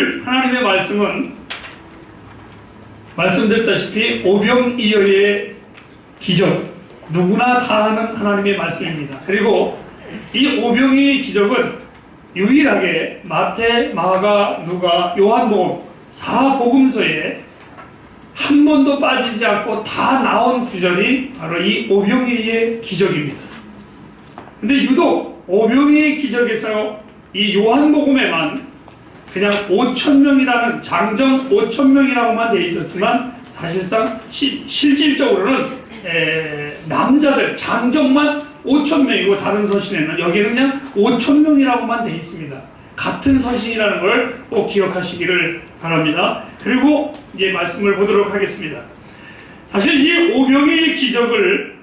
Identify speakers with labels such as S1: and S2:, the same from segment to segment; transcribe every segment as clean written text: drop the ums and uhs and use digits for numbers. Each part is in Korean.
S1: 오늘 하나님의 말씀은 말씀드렸다시피 오병이어의 기적, 누구나 다 아는 하나님의 말씀입니다. 그리고 이 오병이의 기적은 유일하게 마태, 마가, 누가, 요한복음 4복음서에 한 번도 빠지지 않고 다 나온 구절이 바로 이 오병이의 기적입니다. 근데 유독 오병이의 기적에서 이 요한복음에만 그냥 5,000명이라는 장정 5,000명이라고만 되어 있었지만 사실상 실질적으로는 남자들 장정만 5,000명이고 다른 서신에는 여기는 그냥 5,000명이라고만 되어 있습니다. 같은 서신이라는 걸 꼭 기억하시기를 바랍니다. 그리고 이제 말씀을 보도록 하겠습니다. 사실 이 오병이의 기적을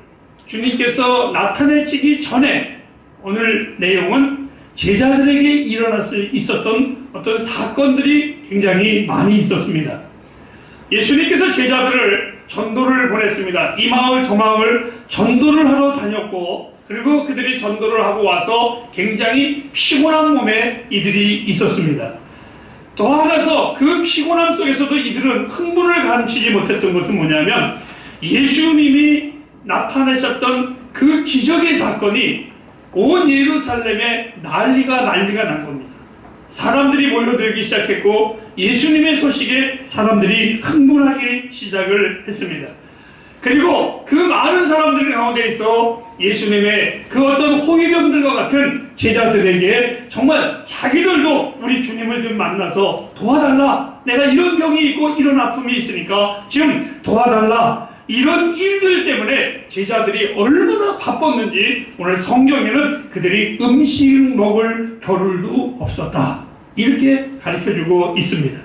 S1: 주님께서 나타내시기 전에 오늘 내용은 제자들에게 일어날 수 있었던 어떤 사건들이 굉장히 많이 있었습니다. 예수님께서 제자들을 전도를 보냈습니다. 이 마을 저 마을 전도를 하러 다녔고, 그리고 그들이 전도를 하고 와서 굉장히 피곤한 몸에 이들이 있었습니다. 더하나서 그 피곤함 속에서도 이들은 흥분을 감추지 못했던 것은 뭐냐면 예수님이 나타내셨던 그 기적의 사건이 온 예루살렘에 난리가 난 겁니다. 사람들이 몰려들기 시작했고 예수님의 소식에 사람들이 흥분하기 시작을 했습니다. 그리고 그 많은 사람들 가운데 있어 예수님의 그 어떤 호위병들과 같은 제자들에게 정말 자기들도 우리 주님을 좀 만나서 도와달라, 내가 이런 병이 있고 이런 아픔이 있으니까 지금 도와달라, 이런 일들 때문에 제자들이 얼마나 바빴는지 오늘 성경에는 그들이 음식 먹을 겨를도 없었다, 이렇게 가르쳐주고 있습니다.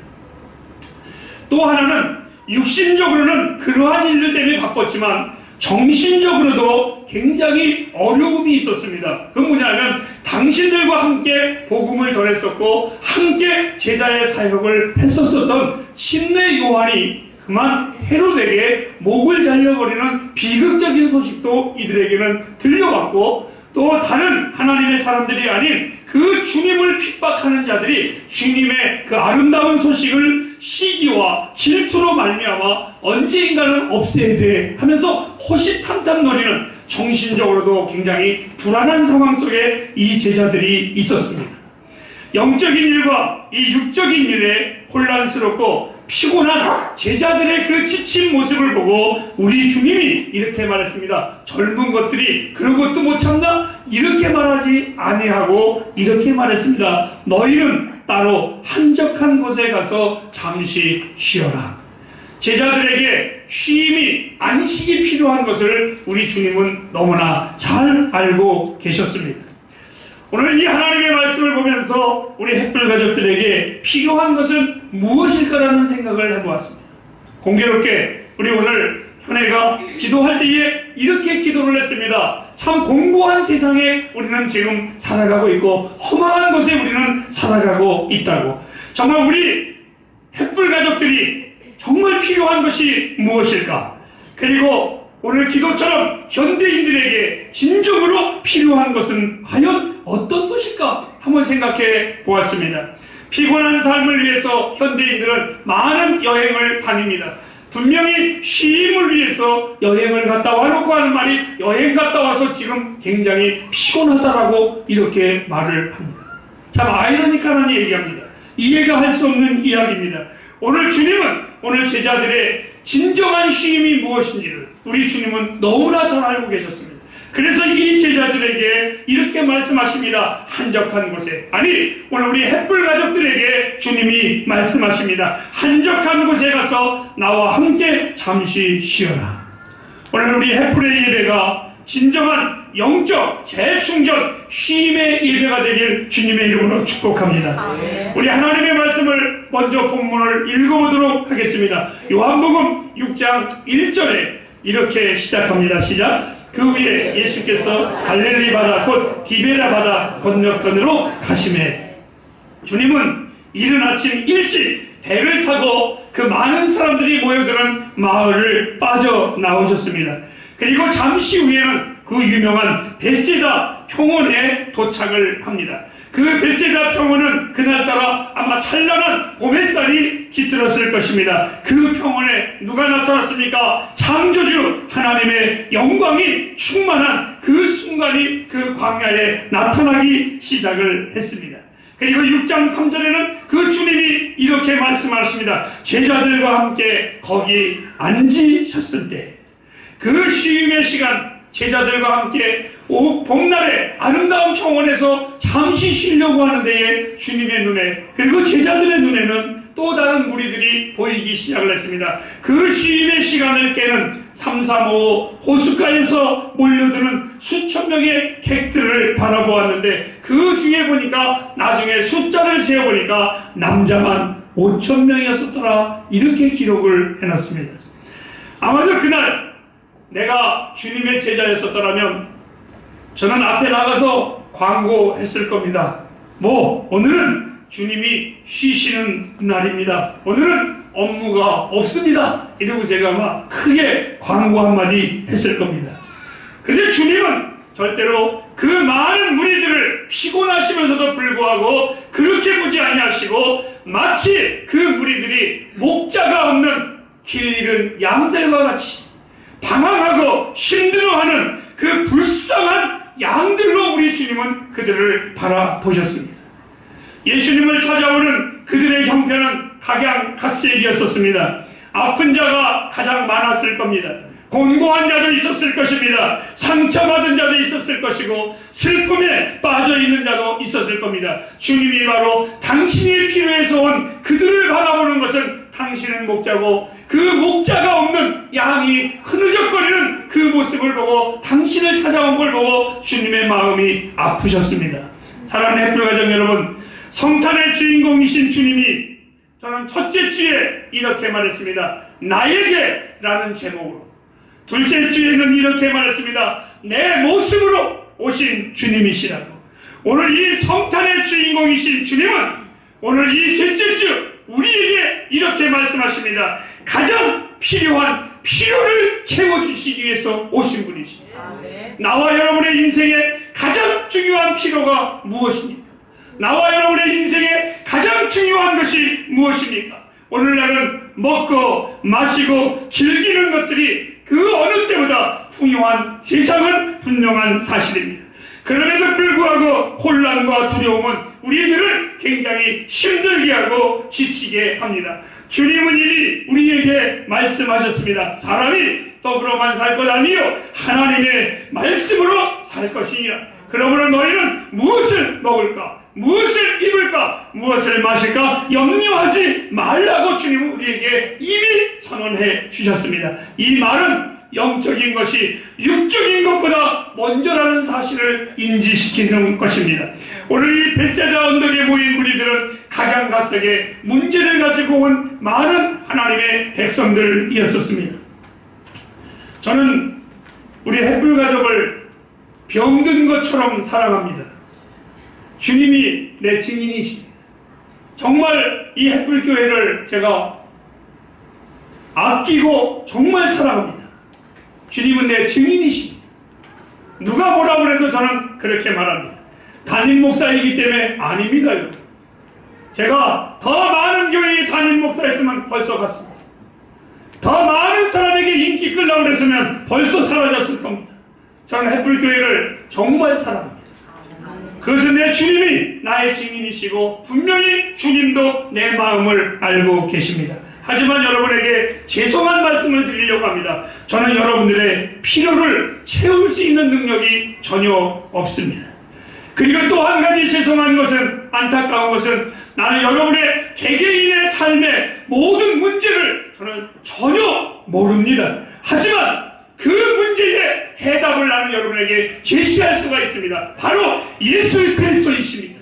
S1: 또 하나는 육신적으로는 그러한 일들 때문에 바빴지만 정신적으로도 굉장히 어려움이 있었습니다. 그건 뭐냐면 당신들과 함께 복음을 전했었고 함께 제자의 사역을 했었던 침례 요한이 그만 헤롯에게 목을 잘려버리는 비극적인 소식도 이들에게는 들려왔고, 또 다른 하나님의 사람들이 아닌 그 주님을 핍박하는 자들이 주님의 그 아름다운 소식을 시기와 질투로 말미암아 언제인가는 없애야 돼 하면서 호시탐탐거리는 정신적으로도 굉장히 불안한 상황 속에 이 제자들이 있었습니다. 영적인 일과 이 육적인 일에 혼란스럽고 피곤한 제자들의 그 지친 모습을 보고 우리 주님이 이렇게 말했습니다. 젊은 것들이 그런 것도 못 참나? 이렇게 말하지 아니하고 이렇게 말했습니다. 너희는 따로 한적한 곳에 가서 잠시 쉬어라. 제자들에게 쉼이, 안식이 필요한 것을 우리 주님은 너무나 잘 알고 계셨습니다. 오늘 이 하나님의 말씀을 보면서 우리 햇불 가족들에게 필요한 것은 무엇일까라는 생각을 해보았습니다. 공교롭게 우리 오늘 현애가 기도할 때에 이렇게 기도를 했습니다. 참 공고한 세상에 우리는 지금 살아가고 있고 험한 곳에 우리는 살아가고 있다고. 정말 우리 햇불 가족들이 정말 필요한 것이 무엇일까? 그리고 오늘 기도처럼 현대인들에게 진정으로 필요한 것은 과연 어떤 것일까? 한번 생각해 보았습니다. 피곤한 삶을 위해서 현대인들은 많은 여행을 다닙니다. 분명히 쉼을 위해서 여행을 갔다 와놓고 하는 말이 여행 갔다 와서 지금 굉장히 피곤하다라고 이렇게 말을 합니다. 참 아이러니컬한 얘기합니다. 이해가 할 수 없는 이야기입니다. 오늘 주님은 오늘 제자들의 진정한 쉼이 무엇인지를 우리 주님은 너무나 잘 알고 계셨습니다. 그래서 이 제자들에게 이렇게 말씀하십니다. 한적한 곳에, 아니 오늘 우리 햇불 가족들에게 주님이 말씀하십니다. 한적한 곳에 가서 나와 함께 잠시 쉬어라. 오늘 우리 햇불의 예배가 진정한 영적 재충전 쉼의 예배가 되길 주님의 이름으로 축복합니다. 우리 하나님의 말씀을 먼저 본문을 읽어보도록 하겠습니다. 요한복음 6장 1절에 이렇게 시작합니다. 시작. 그 위에 예수께서 갈릴리 바다 곧 디베라 바다 건너편으로 가시매. 주님은 이른 아침 일찍 배를 타고 그 많은 사람들이 모여드는 마을을 빠져나오셨습니다. 그리고 잠시 후에는 그 유명한 벳세다 평원에 도착을 합니다. 그 벳세다 평원은 그날따라 아마 찬란한 봄 햇살이 깃들었을 것입니다. 그 평원에 누가 나타났습니까? 창조주 하나님의 영광이 충만한 그 순간이 그 광야에 나타나기 시작을 했습니다. 그리고 6장 3절에는 그 주님이 이렇게 말씀하십니다. 제자들과 함께 거기 앉으셨을 때, 그 쉼의 시간, 제자들과 함께 봄날의 아름다운 평원에서 잠시 쉬려고 하는 데에 주님의 눈에, 그리고 제자들의 눈에는 또 다른 무리들이 보이기 시작을 했습니다. 그 쉼의 시간을 깨는 335 호숫가에서 몰려드는 수천 명의 객들을 바라보았는데, 그 중에 보니까 나중에 숫자를 세어보니까 남자만 5천 명이었었더라, 이렇게 기록을 해놨습니다. 아마도 그날 내가 주님의 제자였었더라면 저는 앞에 나가서 광고했을 겁니다. 오늘은 주님이 쉬시는 날입니다. 오늘은 업무가 없습니다. 이러고 제가 막 크게 광고 한마디 했을 겁니다. 그런데 주님은 절대로 그 많은 무리들을 피곤하시면서도 불구하고 그렇게 보지 아니하시고, 마치 그 무리들이 목자가 없는 길 잃은 양들과 같이 방황하고 힘들어하는 그 불쌍한 양들로 우리 주님은 그들을 바라보셨습니다. 예수님을 찾아오는 그들의 형편은 각양각색이었습니다. 아픈 자가 가장 많았을 겁니다. 곤고한 자도 있었을 것입니다. 상처받은 자도 있었을 것이고 슬픔에 빠져있는 자도 있었을 겁니다. 주님이 바로 당신이 필요해서 온 그들을 바라보는 것은 당신은 목자고, 그 목자가 없는 양이 흐느적거리는 그 모습을 보고, 당신을 찾아온 걸 보고 주님의 마음이 아프셨습니다. 사랑하는 햇불가정 여러분, 성탄의 주인공이신 주님이 저는 첫째 주에 이렇게 말했습니다. 나에게 라는 제목으로. 둘째 주에는 이렇게 말했습니다. 내 모습으로 오신 주님이시라고. 오늘 이 성탄의 주인공이신 주님은 오늘 이 셋째 주 우리에게 이렇게 말씀하십니다. 가장 필요한 필요를 채워주시기 위해서 오신 분이십니다. 나와 여러분의 인생에 가장 중요한 필요가 무엇입니까? 나와 여러분의 인생에 가장 중요한 것이 무엇입니까? 오늘날은 먹고 마시고 즐기는 것들이 그 어느 때보다 풍요한 세상은 분명한 사실입니다. 그럼에도 불구하고 혼란과 두려움은 우리들을 굉장히 힘들게 하고 지치게 합니다. 주님은 이미 우리에게 말씀하셨습니다. 사람이 떡으로만 살 것 아니요 하나님의 말씀으로 살 것이니라. 그러므로 너희는 무엇을 먹을까, 무엇을 입을까, 무엇을 마실까 염려하지 말라고 주님은 우리에게 이미 선언해 주셨습니다. 이 말은 영적인 것이 육적인 것보다 먼저라는 사실을 인지시키는 것입니다. 오늘 이 벳세다 언덕에 모인 무리들은 각양각색의 문제를 가지고 온 많은 하나님의 백성들이었습니다. 저는 우리 햇불 가족을 병든 것처럼 사랑합니다. 주님이 내 증인이십니다. 정말 이 햇불교회를 제가 아끼고 정말 사랑합니다. 주님은 내 증인이십니다. 누가 뭐라고 해도 저는 그렇게 말합니다. 담임 목사이기 때문에 아닙니다. 제가 더 많은 교회에 담임 목사였으면 벌써 갔습니다. 더 많은 사람에게 인기 끌려고 그랬으면 벌써 사라졌을 겁니다. 저는 햇불교회를 정말 사랑합니다. 그것은 내 주님이 나의 증인이시고 분명히 주님도 내 마음을 알고 계십니다. 하지만 여러분에게 죄송한 말씀을 드리려고 합니다. 저는 여러분들의 필요를 채울 수 있는 능력이 전혀 없습니다. 그리고 또 한 가지 죄송한 것은, 안타까운 것은, 나는 여러분의 개개인의 삶의 모든 문제를 저는 전혀 모릅니다. 하지만 그 문제에 해답을 나는 여러분에게 제시할 수가 있습니다. 바로 예수 그리스도이십니다.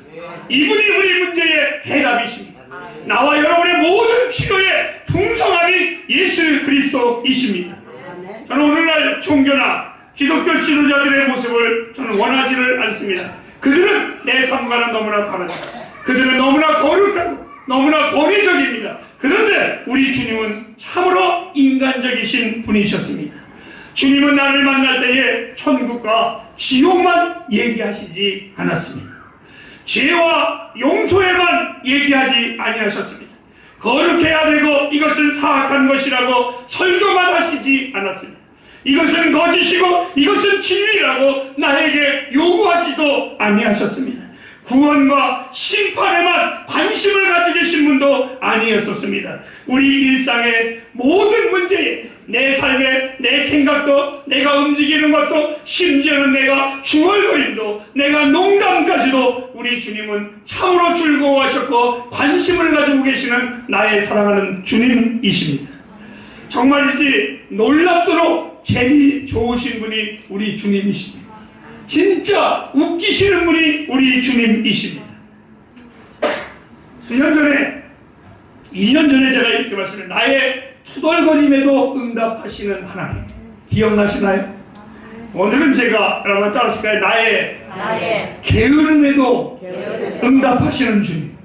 S1: 이분이 우리 문제의 해답이십니다. 나와 여러분의 모든 필요의 풍성함이 예수 그리스도이십니다. 저는 오늘날 종교나 기독교 지도자들의 모습을 저는 원하지를 않습니다. 그들은 내 삶과는 너무나 다르다. 그들은 너무나 거룩하고 너무나 권위적입니다. 그런데 우리 주님은 참으로 인간적이신 분이셨습니다. 주님은 나를 만날 때에 천국과 지옥만 얘기하시지 않았습니다. 죄와 용서에만 얘기하지 아니하셨습니다. 거룩해야 되고 이것은 사악한 것이라고 설교만 하시지 않았습니다. 이것은 거짓이고 이것은 진리라고 나에게 요구하지도 아니하셨습니다. 구원과 심판에만 관심을 가지고 계신 분도 아니었었습니다. 우리 일상의 모든 문제에, 내 삶에 내 생각도, 내가 움직이는 것도, 심지어는 내가 중얼거림도, 내가 농담까지도 우리 주님은 참으로 즐거워하셨고 관심을 가지고 계시는 나의 사랑하는 주님이십니다. 정말이지 놀랍도록 재미 좋으신 분이 우리 주님이십니다. 진짜 웃기시는 분이 우리 주님이십니다. 수년 전에, 2년 전에 제가 이렇게 말씀드렸는데, 나의 투덜거림에도 응답하시는 하나님 기억나시나요? 오늘은 제가 여러분 따라하실까요? 나의 게으름에도 응답하시는 주님.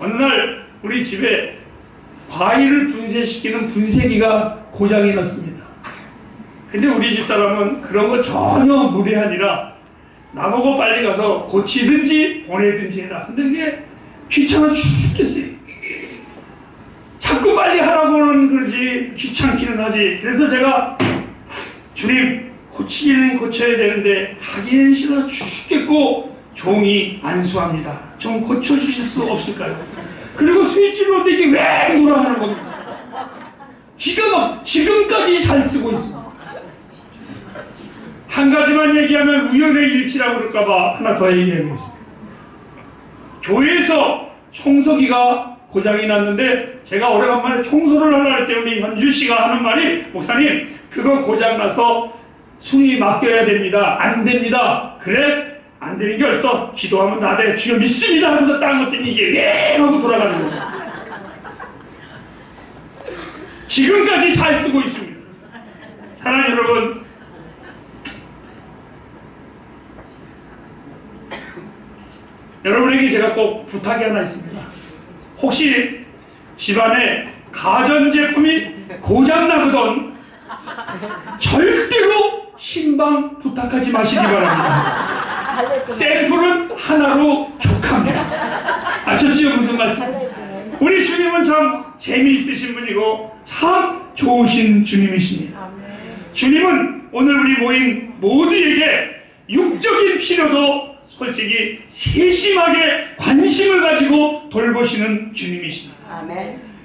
S1: 어느 날 우리 집에 과일을 분쇄시키는 분쇄기가 고장이 났습니다. 근데 우리 집사람은 그런 거 전혀 무례하니라 나보고 빨리 가서 고치든지 보내든지 해라. 근데 그게 귀찮아 죽겠어요. 자꾸 빨리 하라고는 그러지 귀찮기는 하지. 그래서 제가 주님 고치기는 고쳐야 되는데 하기는 싫어 죽겠고 종이 안수합니다. 좀 고쳐주실 수 없을까요? 그리고 스위치로 이게 왜 돌아가는 겁니까? 기가 막 지금까지 잘 쓰고 있습니다. 한 가지만 얘기하면 우연의 일치라고 그럴까봐 하나 더 얘기해보겠습니다. 교회에서 청소기가 고장이 났는데 제가 오래간만에 청소를 하려고 할 때 우리 현주 씨가 하는 말이, 목사님 그거 고장나서 순위 맡겨야 됩니다. 안 됩니다. 그래? 안 되는 게 없어. 기도하면 다 돼. 주여 믿습니다 하면서 딱 놨더니 이게 왜 하고 돌아가는 거죠. 지금까지 잘 쓰고 있습니다. 사랑하는 여러분, 여러분에게 제가 꼭 부탁이 하나 있습니다. 혹시 집안에 가전제품이 고장나거든 절대로 신방 부탁하지 마시기 바랍니다. 샘플은 하나로 족합니다. 아셨지요? 무슨 말씀? 우리 주님은 참 재미있으신 분이고 참 좋으신 주님이십니다. 주님은 오늘 우리 모인 모두에게 육적인 필요도 솔직히 세심하게 관심을 가지고 돌보시는 주님이십니다.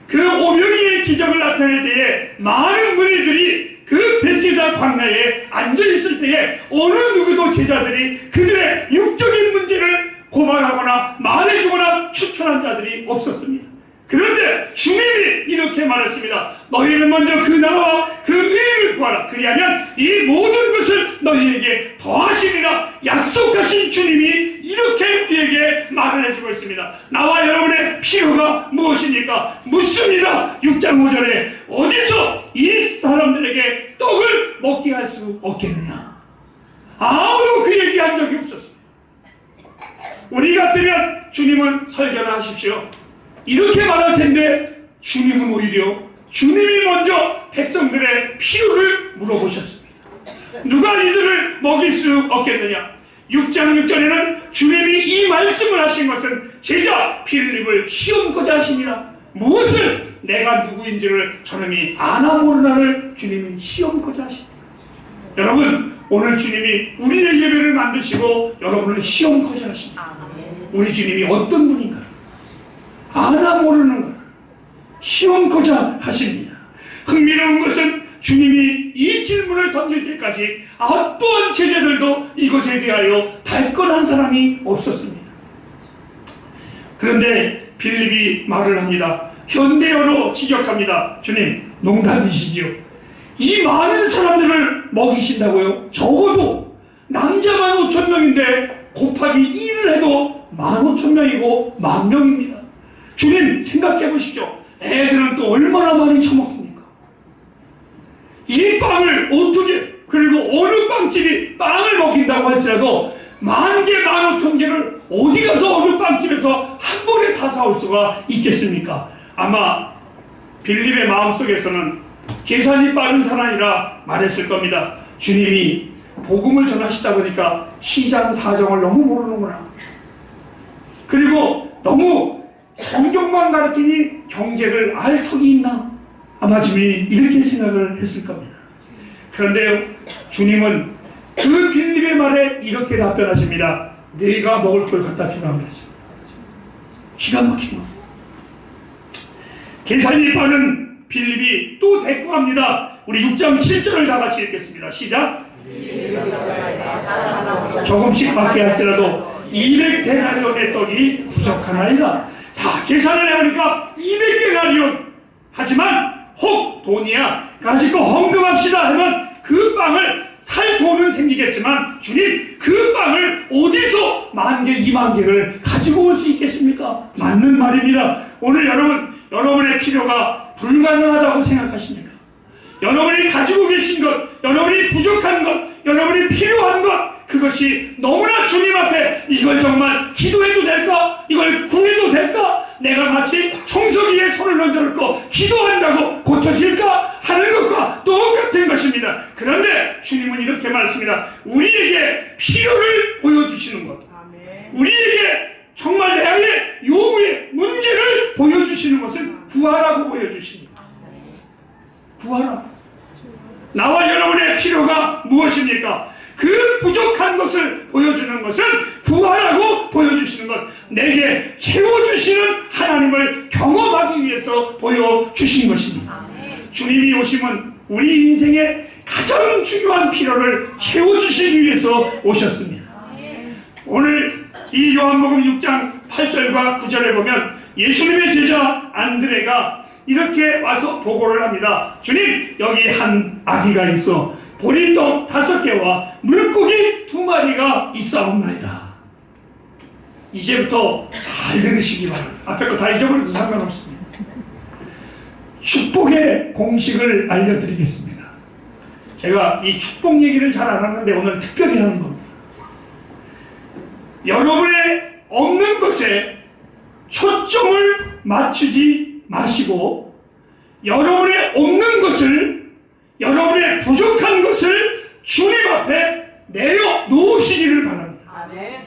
S1: 그 오병이의 기적을 나타낼 때에 많은 무리들이 그 베스다 광야에 앉아있을 때에 어느 누구도 제자들이 그들의 육적인 문제를 고발하거나 말해주거나 추천한 자들이 없었습니다. 그런데 주님이 이렇게 말했습니다. 너희는 먼저 그 나라와 그 의를 구하라. 그리하면 이 모든 것을 너희에게 더하시리라. 약속하신 주님이 이렇게 우리에게 말을 해주고 있습니다. 나와 여러분의 필요가 무엇입니까? 묻습니다. 6장 5절에 어디서 이 사람들에게 떡을 먹게 할 수 없겠느냐. 아무도 그 얘기한 적이 없었습니다. 우리 같으면 주님은 설교를 하십시오 이렇게 말할 텐데 주님은 오히려 주님이 먼저 백성들의 필요를 물어보셨습니다. 누가 이들을 먹일 수 없겠느냐. 6장 6절에는 주님이 이 말씀을 하신 것은 제자 빌립을 시험코자 하시니라. 무엇을 내가 누구인지를 저놈이 아나 모르나를 주님이 시험코자 하십니다. 여러분 오늘 주님이 우리의 예배를 만드시고 여러분을 시험코자 하십니다. 우리 주님이 어떤 분인가 아나 모르는 것 시험코자 하십니다. 흥미로운 것은 주님이 이 질문을 던질 때까지 어떠한 제자들도 이것에 대하여 발끈한 사람이 없었습니다. 그런데 빌립이 말을 합니다. 현대어로 직역합니다. 주님 농담이시지요? 이 많은 사람들을 먹이신다고요? 적어도 남자만 5,000명인데 곱하기 2를 해도 15,000명이고 10,000명입니다. 주님 생각해 보십시오. 애들은 또 얼마나 많이 처먹습니까? 이 빵을 어떻게, 그리고 어느 빵집이 빵을 먹인다고 할지라도 10,000개, 15,000개를 어디 가서 어느 빵집에서 한 번에 다 사올 수가 있겠습니까? 아마 빌립의 마음속에서는 계산이 빠른 사람이라 말했을 겁니다. 주님이 복음을 전하시다 보니까 시장 사정을 너무 모르는구나. 그리고 너무 성경만 가르치니 경제를 알 턱이 있나? 아마 주님이 이렇게 생각을 했을 겁니다. 그런데 주님은 그 빌립의 말에 이렇게 답변하십니다. 네가 먹을 걸 갖다 주라 그랬어요. 기가 막힌 거. 계산이 빠른 빌립이 또 대꾸합니다. 우리 6장 7절을 다 같이 읽겠습니다. 시작. 조금씩 받게 할지라도 200데나리온의 떡이 부족하나이다. 다 계산을 해보니까 200데나리온. 하지만 혹 돈이야 가지고 헌금합시다 하면 그 빵을 살 돈은 생기겠지만 주님 그 빵을 어디서 10,000개 20,000개를 가지고 올 수 있겠습니까? 맞는 말입니다. 오늘 여러분의 필요가 불가능하다고 생각하십니까? 여러분이 가지고 계신 것, 여러분이 부족한 것, 여러분이 필요한 것, 그것이 너무나 주님 앞에 이걸 정말 기도해도 될까? 이걸 구해도 될까? 내가 마치 청소기에 손을 얹어놓고 기도한다고 고쳐질까? 하는 것과 똑같은 것입니다. 그런데 주님은 이렇게 말씀합니다. 우리에게 필요를 보여주시는 것, 우리에게 정말 나의 요구의 문제를 보여주시는 것은 구하라고 보여주십니다. 구하라. 나와 여러분의 필요가 무엇입니까? 그 부족한 것을 보여주는 것은 구하라고 보여주시는 것, 내게 채워주시는 하나님을 경험하기 위해서 보여주신 것입니다. 주님이 오심은 우리 인생의 가장 중요한 필요를 채워주시기 위해서 오셨습니다. 오늘 이 요한복음 6장 8절과 9절에 보면 예수님의 제자 안드레가 이렇게 와서 보고를 합니다. 주님, 여기 한 아기가 있어 보리떡 5개와 물고기 2마리가 있사옵나이다. 이제부터 잘 들으시기 바랍니다. 앞에 거 다 잊어버려도 상관없습니다. 축복의 공식을 알려드리겠습니다. 제가 이 축복 얘기를 잘 안 하는데 오늘 특별히 하는 겁니다. 여러분의 없는 것에 초점을 맞추지 마시고 여러분의 없는 것을, 여러분의 부족한 것을 주님 앞에 내어 놓으시기를 바랍니다. 아멘.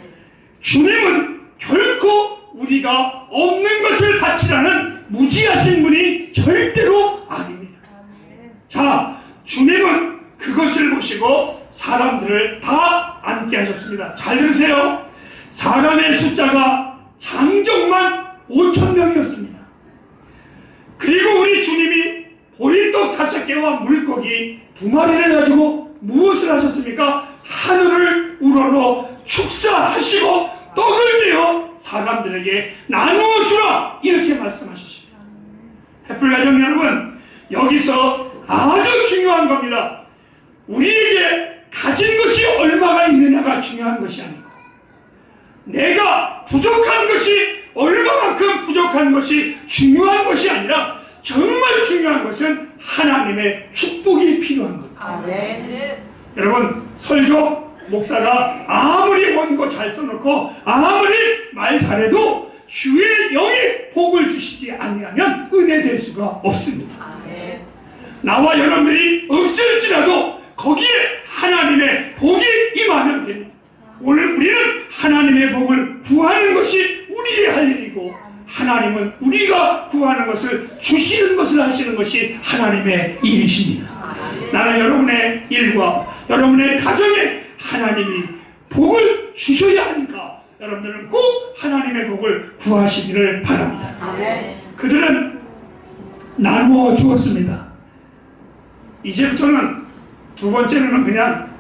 S1: 주님은 결코 우리가 없는 것을 바치라는 무지하신 분이 절대로 아닙니다. 아멘. 자, 주님은 그것을 보시고 사람들을 다 앉게 하셨습니다. 잘 들으세요. 사람의 숫자가 장정만 5,000명이었습니다. 그리고 우리 주님이 보리떡 5개와 물고기 2마리를 가지고 무엇을 하셨습니까? 하늘을 우러러 축사하시고 떡을 내어 사람들에게 나누어 주라, 이렇게 말씀하셨습니다. 햇불가정 여러분, 여기서 아주 중요한 겁니다. 우리에게 가진 것이 얼마가 있느냐가 중요한 것이 아니고, 내가 부족한 것이 얼마만큼 부족한 것이 중요한 것이 아니라 정말 중요한 것은 하나님의 축복이 필요한 것. 아멘. 여러분, 설교 목사가 아무리 원고 잘 써놓고 아무리 말 잘해도 주의 영이 복을 주시지 아니하면 은혜 될 수가 없습니다. 아멘. 나와 여러분들이 없을지라도 거기에 하나님의 복이 임하면 됩니다. 오늘 우리는 하나님의 복을 구하는 것이 우리의 할 일이고, 하나님은 우리가 구하는 것을 주시는 것을 하시는 것이 하나님의 일이십니다. 나는 여러분의 일과 여러분의 가정에 하나님이 복을 주셔야 하니까 여러분들은 꼭 하나님의 복을 구하시기를 바랍니다. 그들은 나누어 주었습니다. 이제부터는 두 번째는 그냥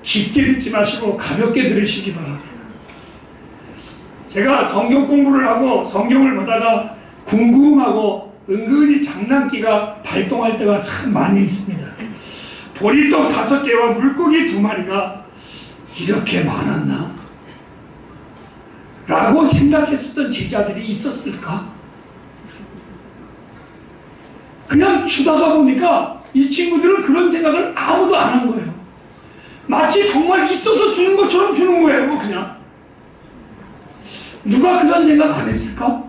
S1: 깊게 듣지 마시고 가볍게 들으시기 바랍니다. 제가 성경 공부를 하고 성경을 보다가 궁금하고 은근히 장난기가 발동할 때가 참 많이 있습니다. 보리떡 5개와 물고기 2마리가 이렇게 많았나? 라고 생각했었던 제자들이 있었을까? 그냥 주다가 보니까 이 친구들은 그런 생각을 아무도 안 한 거예요. 마치 정말 있어서 주는 것처럼 주는 거예요. 그냥 누가 그런 생각 안 했을까?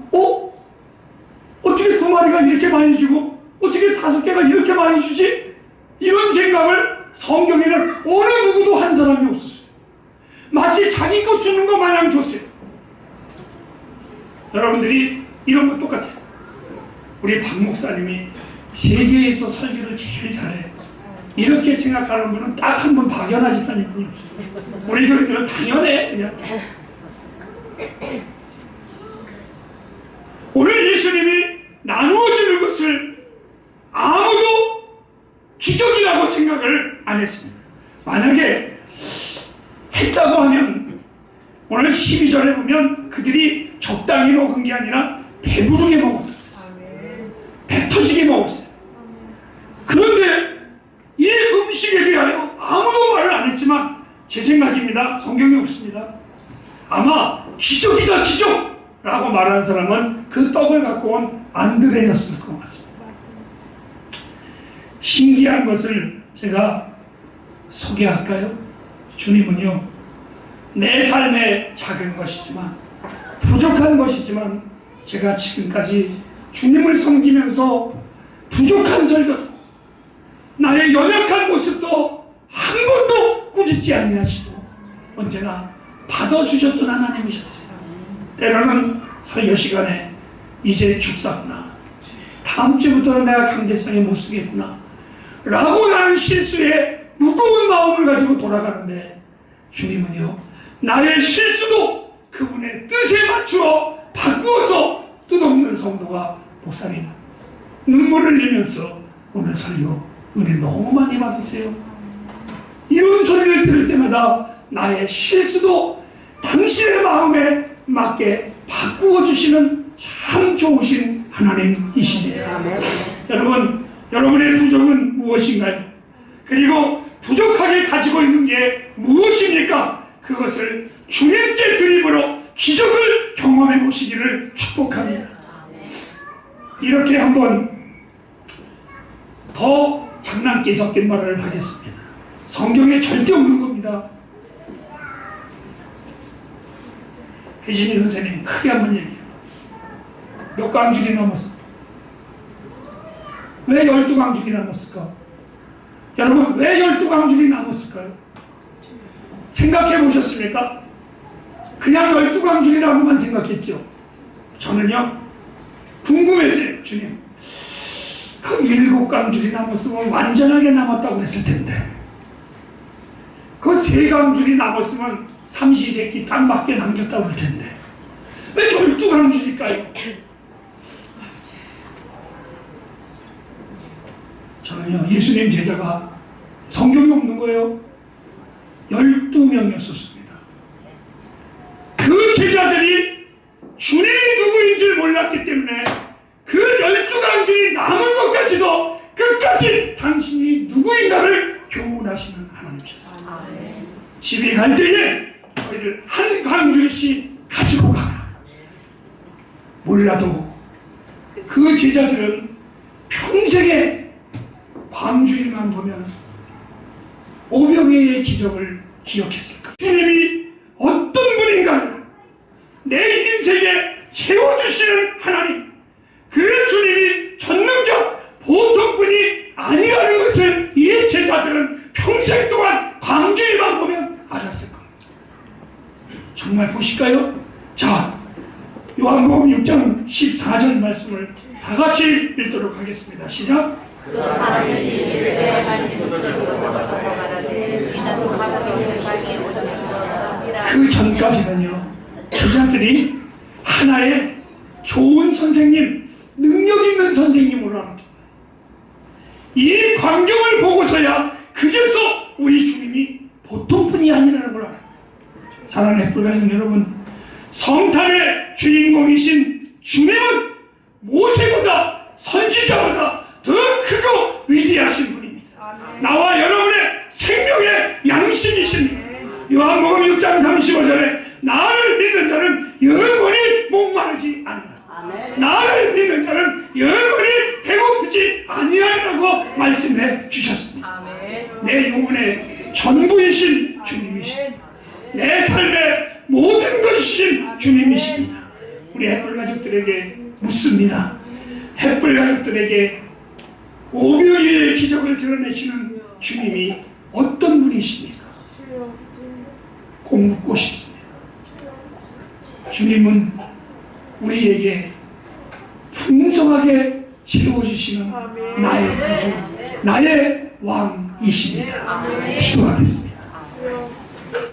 S1: 어떻게 2마리가 이렇게 많이 주고 어떻게 5개가 이렇게 많이 주지? 이런 생각을 성경에는 어느 누구도 한 사람이 없었어요. 마치 자기 것 주는 것 마냥 줬어요. 여러분들이 이런 거 똑같아요. 우리 박 목사님이 세계에서 설교를 제일 잘해. 이렇게 생각하는 분은 딱 한 번 박연하셨다는 분이 없어요. 우리 교회들은 당연해 그냥. 오늘 예수님이 나누어주는 것을 아무도 기적이라고 생각을 안 했습니다. 만약에 했다고 하면 오늘 12절에 보면 그들이 적당히 먹은 게 아니라 배부르게 먹었어요. 배 터지게 먹었어요. 그런데 이 음식에 대하여 아무도 말을 안 했지만 제 생각입니다. 성경에 없습니다. 아마 기적이다 기적! 라고 말하는 사람은 그 떡을 갖고 온 안드레였을 것 같습니다. 신기한 것을 제가 소개할까요? 주님은요, 내 삶의 작은 것이지만 부족한 것이지만 제가 지금까지 주님을 섬기면서 부족한 설교도 나의 연약한 모습도 한 번도 꾸짖지 아니하시고 언제나 받아주셨던 하나님이셨어요. 때로는 설교 시간에 이제 축사구나, 다음 주부터는 내가 강대상에 못 쓰겠구나 라고 나는 실수에 무거운 마음을 가지고 돌아가는데 주님은요, 나의 실수도 그분의 뜻에 맞추어 바꾸어서 뜻없는 성도가 목사님 눈물을 흘리면서 오늘 설교 은혜 너무 많이 받으세요. 이런 소리를 들을 때마다 나의 실수도 당신의 마음에 맞게 바꾸어 주시는 참 좋으신 하나님이십니다. 여러분, 여러분의 부족은 무엇인가요? 그리고 부족하게 가지고 있는 게 무엇입니까? 그것을 주님께 드림으로 기적을 경험해 보시기를 축복합니다. 이렇게 한번 더 장난기 섞인 말을 하겠습니다. 성경에 절대 없는 겁니다. 혜진이 선생님 크게 한번 얘기해요. 몇 광줄이 남았을까? 왜 12광줄이 남았을까? 여러분, 왜 12광줄이 남았을까요? 생각해 보셨습니까? 그냥 12광줄이라고만 생각했죠. 저는요, 궁금했어요. 주님, 그 7광줄이 남았으면 완전하게 남았다고 그랬을 텐데, 그 3광줄이 남았으면 삼시세끼 딱 맞게 남겼다고 할 텐데 왜 12광줄일까요? 저는요, 예수님 제자가 성경이 없는 거예요. 12명이었었습니다. 그 제자들이 주님이 누구인 줄 몰랐기 때문에 그 12광줄이 남은 것까지도 끝까지 당신이 누구인가를 교훈하시는 하나님이셨어요. 집에 갈 때에 너희를 한 광줄씩 가지고 가라. 몰라도 그 제자들은 평생에 광줄이만 보면 오병이의 기적을 기억했을 거예요. 주님이 어떤 분인가, 내 인생에 채워주시는 하나님, 그 주님이 전능적 보통 분이 아니라는 것을 이 제자들은 평생 동안 광주리만 보면 알았을 겁니다. 정말 보실까요? 자, 요한복음 6장 14절 말씀을 다 같이 읽도록 하겠습니다. 시작. 그 전까지는요, 제자들이 하나의 좋은 선생님, 능력 있는 선생님으로 알았다. 이 광경을 보고서야 그제서 우리 주님이 보통 분이 아니라는 걸 알아요. 사랑하는 햇불가족 여러분, 성탄의 주인공이신 주님은 모세보다 선지자보다 더 크고 위대하신 분입니다. 나와 여러분의 생명의 양심이십니다. 요한복음 6장 35절에 나를 믿는 자는 영원히 목마르지 아니하리라. 나를 믿는 자는 영원히 배고프지 아니하리라고 말씀해 주셨습니다. 내 영혼의 전부이신 주님이십니다. 내 삶의 모든 것이신 주님이십니다. 우리 햇불 가족들에게 묻습니다. 햇불 가족들에게 오병이의 기적을 드러내시는 주님이 어떤 분이십니까? 꼭 묻고 싶습니다. 주님은 우리에게 풍성하게 채워주시는 나의 구주, 나의 왕이십니다. 기도하겠습니다.